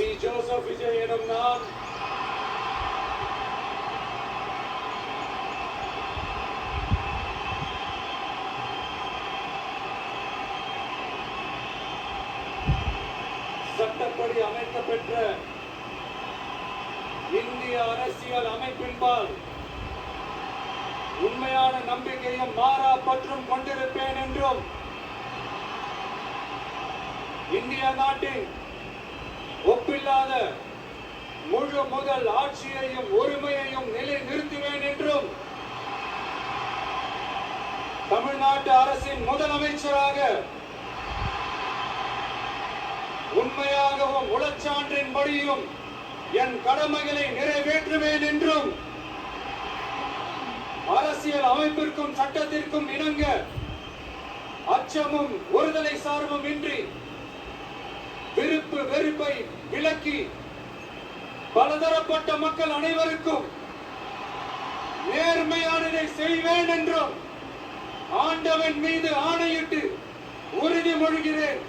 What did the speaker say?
C Joseph Vijay எனும் நான் சட்டப்படி அமைக்கப்பெற்ற இந்திய அரசியல் அமைப்பின்பால் உண்மையான நம்பிக்கையும் மாறா பற்றும் கொண்டிருப்பேன் என்றும் இந்திய நாட்டின் ஒப்பில்லாத முழு முதல் ஆட்சியையும் உரிமையையும் நிலைநிறுத்துவேன் என்றும் தமிழ்நாட்டு அரசின் முதலமைச்சராக உண்மையாகவும் உளச்சான்றின்படியும் என் கடமைகளை நிறைவேற்றுவேன் என்றும் அரசியல் அமைப்பிற்கும் சட்டத்திற்கும் இணங்க அச்சமும் ஒருதலை சார்பும் இன்றி விருப்பு வெறுப்பை விலக்கி பலதரப்பட்ட மக்கள் அனைவருக்கும் நேர்மையானதை செய்வேன் என்றும் ஆண்டவன் மீது ஆணையிட்டு உறுதிமொழிகிறேன்.